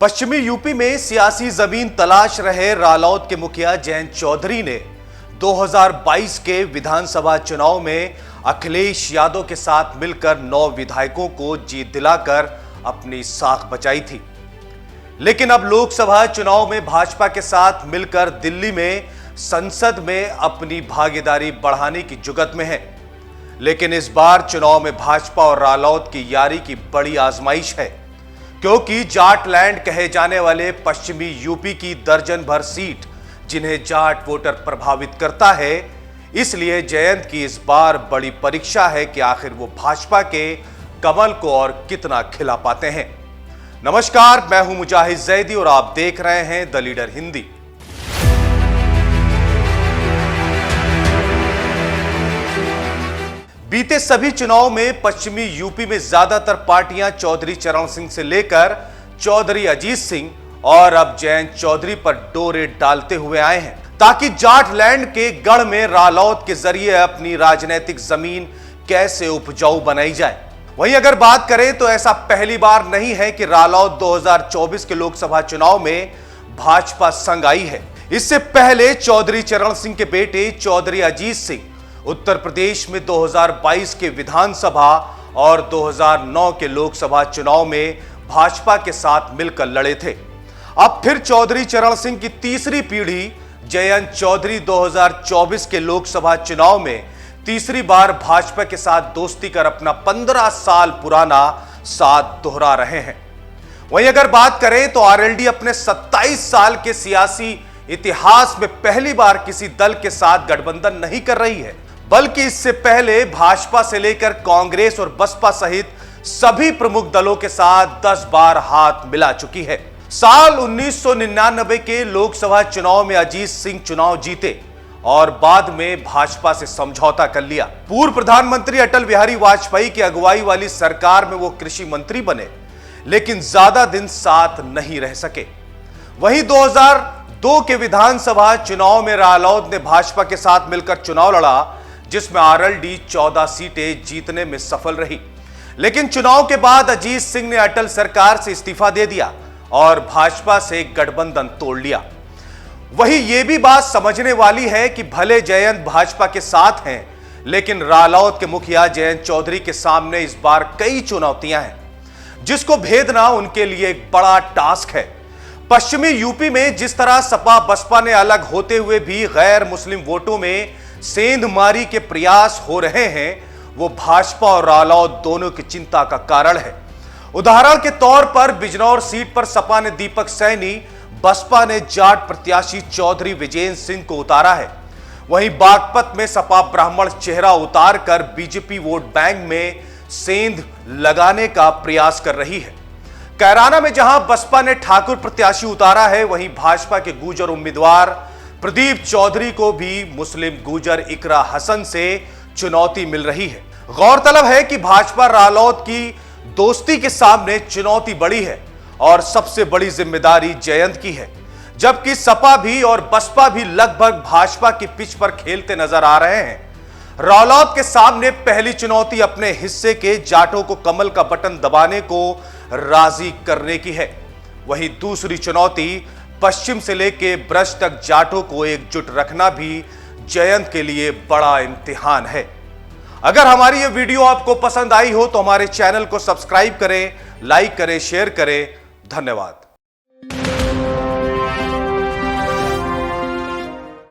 पश्चिमी यूपी में सियासी जमीन तलाश रहे रालोद के मुखिया जयंत चौधरी ने 2022 के विधानसभा चुनाव में अखिलेश यादव के साथ मिलकर 9 विधायकों को जीत दिलाकर अपनी साख बचाई थी। लेकिन अब लोकसभा चुनाव में भाजपा के साथ मिलकर दिल्ली में संसद में अपनी भागीदारी बढ़ाने की जुगत में है। लेकिन इस बार चुनाव में भाजपा और रालोद की यारी की बड़ी आजमाइश है, क्योंकि जाटलैंड कहे जाने वाले पश्चिमी यूपी की दर्जन भर सीट जिन्हें जाट वोटर प्रभावित करता है, इसलिए जयंत की इस बार बड़ी परीक्षा है कि आखिर वो भाजपा के कमल को और कितना खिला पाते हैं। नमस्कार, मैं हूं मुजाहिद जैदी और आप देख रहे हैं द लीडर हिंदी। बीते सभी चुनाव में पश्चिमी यूपी में ज्यादातर पार्टियां चौधरी चरण सिंह से लेकर चौधरी अजीत सिंह और अब जयंत चौधरी पर डोरे डालते हुए आए हैं, ताकि जाटलैंड के गढ़ में रालोद के जरिए अपनी राजनीतिक जमीन कैसे उपजाऊ बनाई जाए। वहीं अगर बात करें तो ऐसा पहली बार नहीं है कि रालोद 2024 के लोकसभा चुनाव में भाजपा संग आई है। इससे पहले चौधरी चरण सिंह के बेटे चौधरी अजीत सिंह उत्तर प्रदेश में 2022 के विधानसभा और 2009 के लोकसभा चुनाव में भाजपा के साथ मिलकर लड़े थे। अब फिर चौधरी चरण सिंह की तीसरी पीढ़ी जयंत चौधरी 2024 के लोकसभा चुनाव में तीसरी बार भाजपा के साथ दोस्ती कर अपना 15 साल पुराना साथ दोहरा रहे हैं। वहीं अगर बात करें तो आरएलडी अपने 27 साल के सियासी इतिहास में पहली बार किसी दल के साथ गठबंधन नहीं कर रही है, बल्कि इससे पहले भाजपा से लेकर कांग्रेस और बसपा सहित सभी प्रमुख दलों के साथ 10 बार हाथ मिला चुकी है। साल 1999 के लोकसभा चुनाव में अजीत सिंह चुनाव जीते और बाद में भाजपा से समझौता कर लिया। पूर्व प्रधानमंत्री अटल बिहारी वाजपेयी की अगुवाई वाली सरकार में वो कृषि मंत्री बने, लेकिन ज्यादा दिन साथ नहीं रह सके। वहीं 2002 के विधानसभा चुनाव में रालोद ने भाजपा के साथ मिलकर चुनाव लड़ा, जिसमें आरएलडी 14 सीटें जीतने में सफल रही। लेकिन चुनाव के बाद अजीत सिंह ने अटल सरकार से इस्तीफा दे दिया और भाजपा से गठबंधन तोड़ लिया। वहीं यह भी बात समझने वाली है कि भले जयंत भाजपा के साथ हैं, लेकिन रालोद के मुखिया जयंत चौधरी के सामने इस बार कई चुनौतियां हैं, जिसको भेदना उनके लिए एक बड़ा टास्क है। पश्चिमी यूपी में जिस तरह सपा बसपा ने अलग होते हुए भी गैर मुस्लिम वोटों में सेंधमारी के प्रयास हो रहे हैं, वो भाजपा और रालोद दोनों की चिंता का कारण है। उदाहरण के तौर पर बिजनौर सीट पर सपा ने दीपक सैनी, बसपा ने जाट प्रत्याशी चौधरी विजेंद्र सिंह को उतारा है। वहीं बागपत में सपा ब्राह्मण चेहरा उतारकर बीजेपी वोट बैंक में सेंध लगाने का प्रयास कर रही है। कैराना में जहां बसपा ने ठाकुर प्रत्याशी उतारा है, वहीं भाजपा के गुर्जर उम्मीदवार प्रदीप चौधरी को भी मुस्लिम गुर्जर इकरा हसन से चुनौती मिल रही है। गौरतलब है कि भाजपा रालोद की दोस्ती के सामने चुनौती बड़ी है और सबसे बड़ी जिम्मेदारी जयंत की है, जबकि सपा भी और बसपा भी लगभग भाजपा की पिच पर खेलते नजर आ रहे हैं। रालोद के सामने पहली चुनौती अपने हिस्से के जाटों को कमल का बटन दबाने को राजी करने की है। वहीं दूसरी चुनौती पश्चिम से लेकर ब्रज तक जाटों को एकजुट रखना भी जयंत के लिए बड़ा इम्तिहान है। अगर हमारी ये वीडियो आपको पसंद आई हो तो हमारे चैनल को सब्सक्राइब करें, लाइक करें, शेयर करें। धन्यवाद।